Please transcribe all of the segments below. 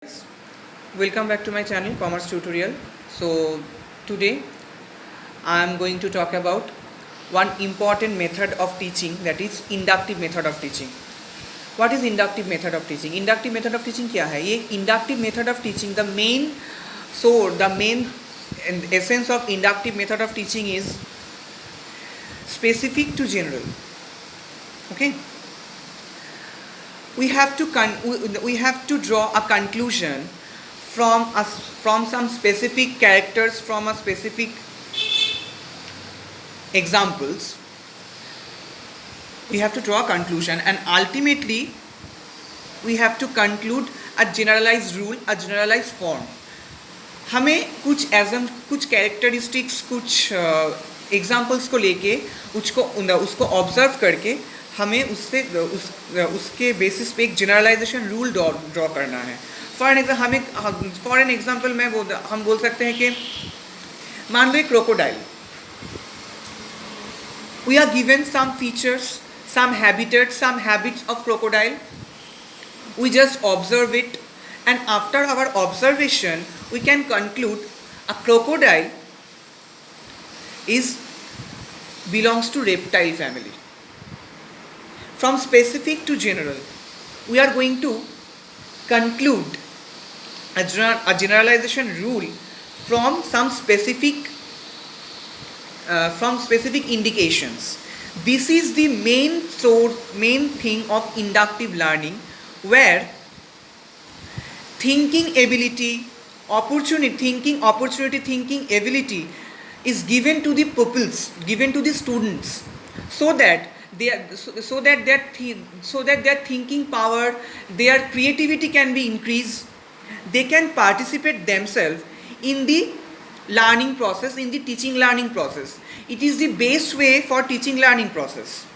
Guys, welcome back to my channel Commerce Tutorial. So today I am going to talk about one important method of teaching, that is inductive method of teaching. What is inductive method of teaching? Inductive method of teaching क्या है? ये inductive method of teaching, the main essence of inductive method of teaching is specific to general. Okay, we have to draw a conclusion from some specific characters, from a specific examples. We have to draw a conclusion, and ultimately we have to conclude a generalized rule, a generalized form. हमें कुछ characteristics, कुछ examples को लेके उसको observe करके हमें उसके basis पे एक जनरलाइजेशन रूल ड्रॉ करना है. फॉर एन एग्जाम्पल हम बोल सकते हैं कि मान लो एक crocodile. We are given some features, some habits of crocodile. We just observe it, and after our observation we can conclude a crocodile belongs to reptile family. From specific to general, we are going to conclude a generalization rule from some specific indications. This is the main thing of inductive learning, where thinking ability is given to the pupils, given to the students, so that their thinking power, their creativity can be increased. They can participate themselves in the learning process, in the teaching learning process. It is the best way for teaching learning process,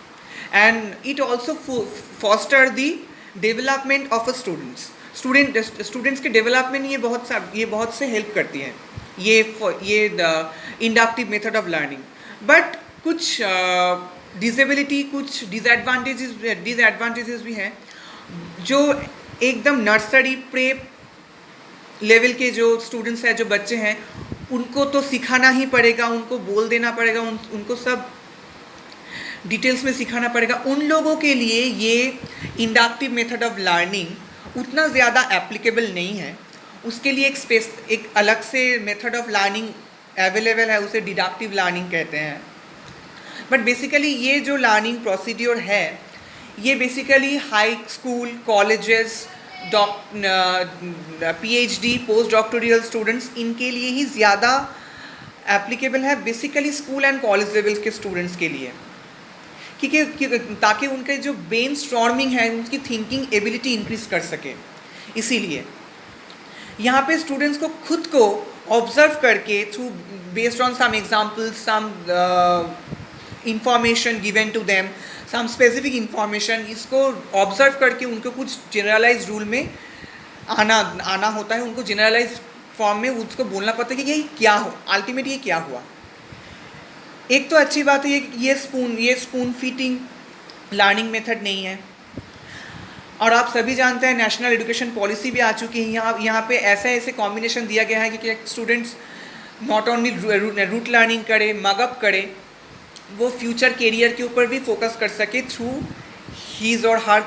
and it also foster the development of a students के development ये बहुत से help करती हैं ये inductive method of learning. But कुछ disability, कुछ disadvantages भी हैं. जो एकदम नर्सरी प्रे लेवल के जो स्टूडेंट्स हैं, जो बच्चे हैं, उनको तो सिखाना ही पड़ेगा, उनको बोल देना पड़ेगा, उनको सब डिटेल्स में सिखाना पड़ेगा. उन लोगों के लिए ये इंडक्टिव मेथड ऑफ लर्निंग उतना ज़्यादा एप्लीकेबल नहीं है. उसके लिए एक अलग से मेथड ऑफ लर्निंग अवेलेबल है, उसे डिडक्टिव लर्निंग कहते हैं. बट बेसिकली ये जो लर्निंग प्रोसीड्योर है, ये basically high school, colleges, PhD, post doctoral students, इनके लिए ही ज़्यादा एप्लीकेबल है. Basically school and college level के स्टूडेंट्स के लिए, क्योंकि ताकि उनके जो ब्रेन स्टॉर्मिंग है, उनकी थिंकिंग एबिलिटी इंक्रीज कर सके. इसीलिए यहाँ पे स्टूडेंट्स को खुद को ऑब्जर्व करके, through based on some examples, some information given to them, some specific information, इसको ऑब्जर्व करके उनको कुछ जनरलाइज रूल में आना होता है. उनको जनरलाइज फॉर्म में उसको बोलना पड़ता है कि अल्टीमेट ये क्या हुआ. एक तो अच्छी बात है ये स्पून फीडिंग लर्निंग मेथड नहीं है. और आप सभी जानते हैं नेशनल एजुकेशन पॉलिसी भी आ चुकी है. यहाँ पे ऐसे कॉम्बिनेशन दिया गया है कि students not only rote learning करे, मगअप करे, वो फ्यूचर करियर के ऊपर भी फोकस कर सके थ्रू हीज और हर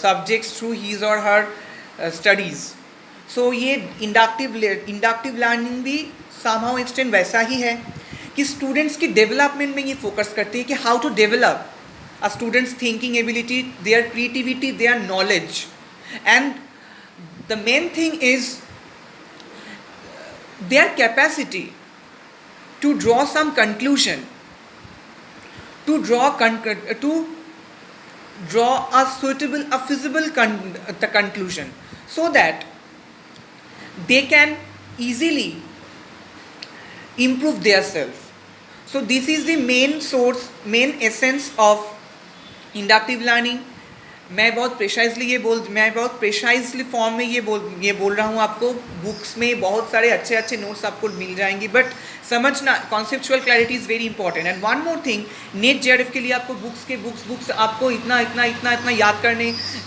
सब्जेक्ट्स, थ्रू हीज और हर स्टडीज़. सो ये इंडक्टिव लर्निंग भी समहाउ एक्सटेंड वैसा ही है कि स्टूडेंट्स की डेवलपमेंट में ये फोकस करती है कि how to develop a student's thinking ability, their creativity, their knowledge. And the main thing is their capacity to draw some conclusion, to draw a feasible conclusion, so that they can easily improve their self. So this is the main essence of inductive learning. मैं बहुत प्रेसाइजली form में ये बोल रहा हूँ आपको। Books में बहुत सारे अच्छे अच्छे नोट्स आपको मिल जाएंगी, बट समझना, conceptual clarity is very important. And one more thing, net JRF के लिए आपको बुक्स आपको इतना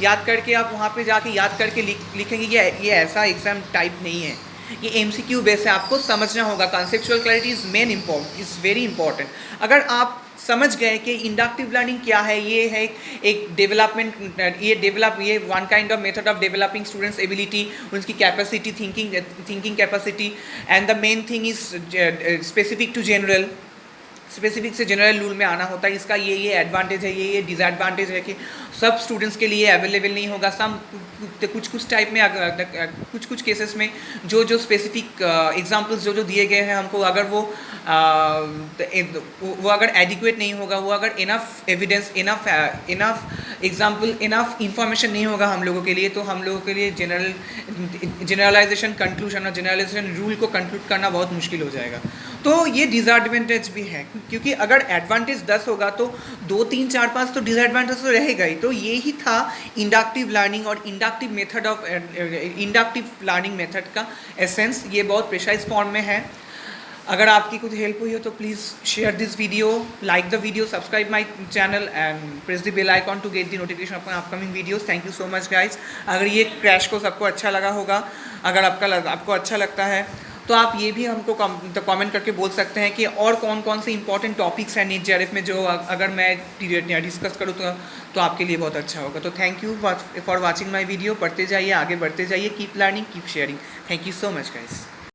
याद करके आप वहाँ पे जाके याद करके लिखेंगे, ये ऐसा एग्जाम टाइप नहीं है, ये एमसीक्यू बेस है। आपको समझना होगा, conceptual clarity is very important. अगर आप समझ गए कि इंडक्टिव लर्निंग क्या है, ये है एक डेवलपमेंट, ये one kind of method of developing students ability, उनकी capacity, thinking capacity. And the main thing is specific to general, specific से जनरल रूल में आना होता है। इसका ये एडवांटेज है, ये डिसएडवांटेज है कि सब स्टूडेंट्स के लिए अवेलेबल नहीं होगा। कुछ टाइप में, कुछ केसेस में जो स्पेसिफिक एग्जांपल्स जो दिए गए हैं हमको, अगर वो अगर एडिक्वेट नहीं होगा, वो अगर enough evidence, enough example, enough information नहीं होगा हम लोगों के लिए, तो हम लोगों के लिए जनरलाइजेशन कंक्लूजन और जनरलाइजेशन रूल को कंक्लूड करना बहुत मुश्किल हो जाएगा। तो ये डिसएडवांटेज भी है, क्योंकि अगर एडवांटेज 10 होगा तो 2, 3, 4, 5 तो डिसएडवांटेज तो रहेगा ही। तो ये ही था इंडक्टिव लर्निंग और इंडक्टिव लर्निंग मेथड का एसेंस। ये बहुत प्रिसाइज फॉर्म में है। अगर आपकी कुछ हेल्प हुई हो तो please share this video, like the video, subscribe my channel and press the bell icon to get the notification of upcoming videos. Thank you so much guys. अगर ये क्रैश कोर्स आपको अच्छा लगा होगा, अगर आपको अच्छा लगता है तो आप ये भी हमको कमेंट करके बोल सकते हैं कि और कौन कौन से इंपॉर्टेंट टॉपिक्स हैं नीट जेआरएफ में, जो अगर मैं डिस्कस करूँ तो आपके लिए बहुत अच्छा होगा। तो thank you for watching my video. पढ़ते जाइए, आगे बढ़ते जाइए, keep learning, keep sharing. Thank you so much guys.